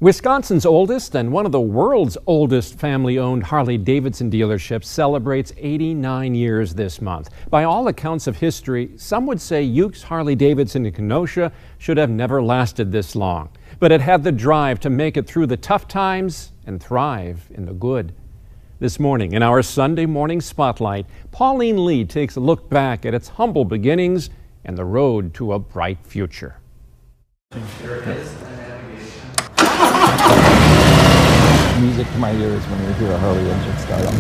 Wisconsin's oldest and one of the world's oldest family-owned Harley-Davidson dealerships celebrates 89 years this month. By all accounts of history, some would say Uke's Harley-Davidson in Kenosha should have never lasted this long. But it had the drive to make it through the tough times and thrive in the good. This morning, in our Sunday morning spotlight, Pauline Lee takes a look back at its humble beginnings and the road to a bright future. There it is. Music to my ears when you hear a Harley engine start up.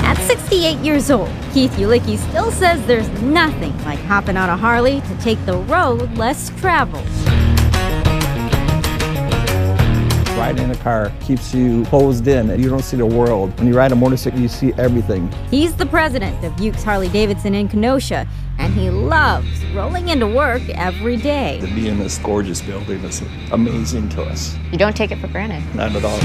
At 68 years old, Keith Ulicki still says there's nothing like hopping on a Harley to take the road less traveled. Riding in a car keeps you closed in and you don't see the world. When you ride a motorcycle, you see everything. He's the president of Uke's Harley-Davidson in Kenosha, and he loves rolling into work every day. To be in this gorgeous building is amazing to us. You don't take it for granted. Not at all.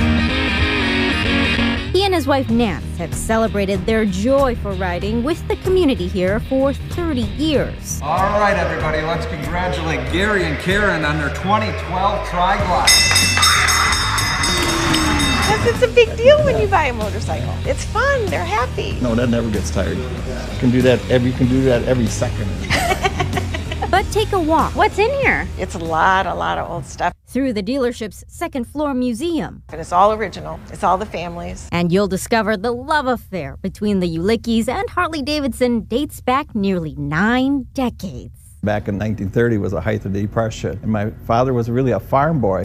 He and his wife Nance have celebrated their joy for riding with the community here for 30 years. All right, everybody, let's congratulate Gary and Karen on their 2012 Tri-Glide. It's a big deal when you buy a motorcycle. It's fun, they're happy. No, that never gets tired. You can do that every second. But take a walk. What's in here? It's a lot of old stuff. Through the dealership's second-floor museum. And it's all original. It's all the families. And you'll discover the love affair between the Ulickis and Harley-Davidson dates back nearly 9 decades. Back in 1930 was the height of the Depression, and my father was really a farm boy.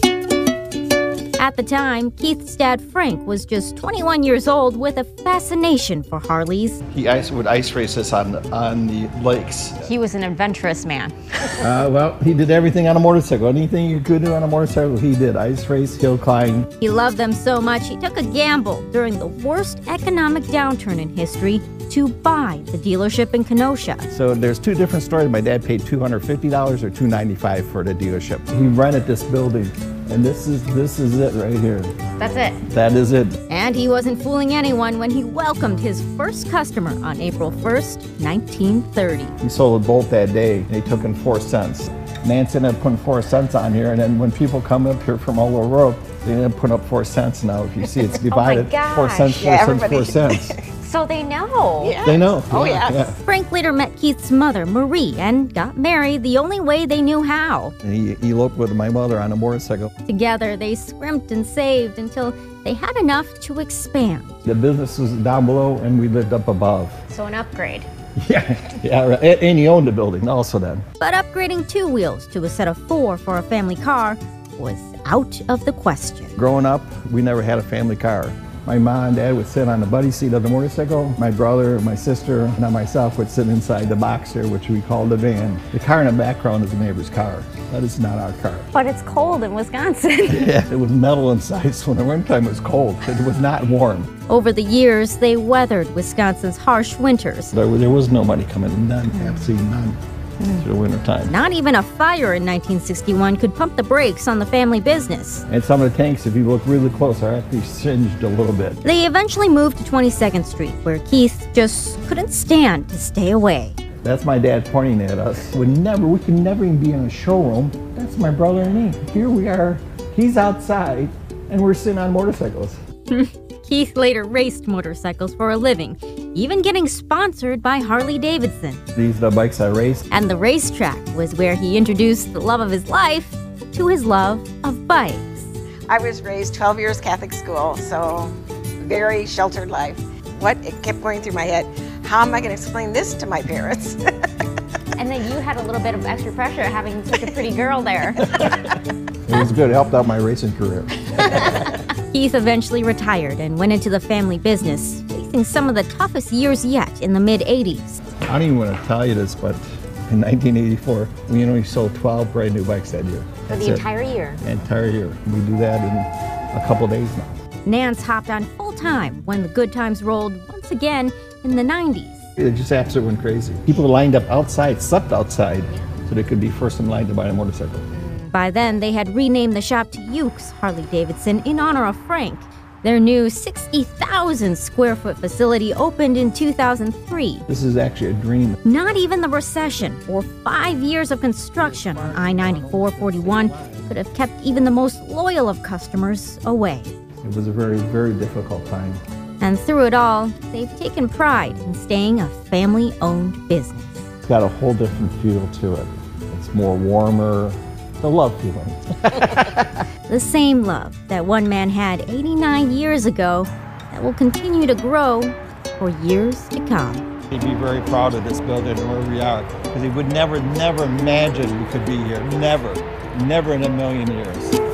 At the time, Keith's dad Frank was just 21 years old with a fascination for Harleys. He would ice race us on the lakes. He was an adventurous man. Well, he did everything on a motorcycle. Anything you could do on a motorcycle, he did. Ice race, hill climb. He loved them so much, he took a gamble during the worst economic downturn in history to buy the dealership in Kenosha. So there's two different stories. My dad paid $250 or $295 for the dealership. He rented this building. And this is it right here. That's it. That is it. And he wasn't fooling anyone when he welcomed his first customer on April 1st, 1930. He sold a bolt that day, and he took in 4 cents. Nance ended up putting 4 cents on here, and then when people come up here from all over the world, they end up putting up 4 cents now. If you see, it's divided. Oh my gosh. 4 cents, 4 cents, 4 cents. So they know. Yeah. They know. Oh, yeah. Frank later met Keith's mother, Marie, and got married the only way they knew how. And he eloped with my mother on a motorcycle. Together, they scrimped and saved until they had enough to expand. The business was down below, and we lived up above. So an upgrade. Yeah, right. And he owned the building also then. But upgrading 2 wheels to a set of 4 for a family car was out of the question. Growing up, we never had a family car. My mom and dad would sit on the buddy seat of the motorcycle. My brother, my sister, and I myself would sit inside the Boxster, which we called the van. The car in the background is the neighbor's car. That is not our car. But it's cold in Wisconsin. Yeah, it was metal inside, so in the wintertime it was cold. It was not warm. Over the years, they weathered Wisconsin's harsh winters. There was no money coming in, none, absolutely none. Through the wintertime. Not even a fire in 1961 could pump the brakes on the family business. And some of the tanks, if you look really close, are actually singed a little bit. They eventually moved to 22nd Street, where Keith just couldn't stand to stay away. That's my dad pointing at us. We could never even be in a showroom. That's my brother and me. Here we are, he's outside, and we're sitting on motorcycles. Keith later raced motorcycles for a living, even getting sponsored by Harley-Davidson. These are the bikes I raced. And the racetrack was where he introduced the love of his life to his love of bikes. I was raised 12 years Catholic school, so very sheltered life. It kept going through my head, how am I going to explain this to my parents? And then you had a little bit of extra pressure having such a pretty girl there. It was good, it helped out my racing career. Keith eventually retired and went into the family business, facing some of the toughest years yet in the mid-'80s. I don't even want to tell you this, but in 1984, we only sold 12 brand new bikes that year. For the entire year? The entire year. We do that in a couple days now. Nance hopped on full-time when the good times rolled once again in the 90s. It just absolutely went crazy. People lined up outside, slept outside, so they could be first in line to buy a motorcycle. By then, they had renamed the shop to Uke's Harley-Davidson in honor of Frank, Their new 60,000 square foot facility opened in 2003. This is actually a dream. Not even the recession or 5 years of construction on I-94-41 could have kept even the most loyal of customers away. It was a very, very difficult time. And through it all, they've taken pride in staying a family-owned business. It's got a whole different feel to it. It's more warmer, the love feeling. The same love that one man had 89 years ago that will continue to grow for years to come. He'd be very proud of this building and where we are, because he would never imagine we could be here. Never in a million years.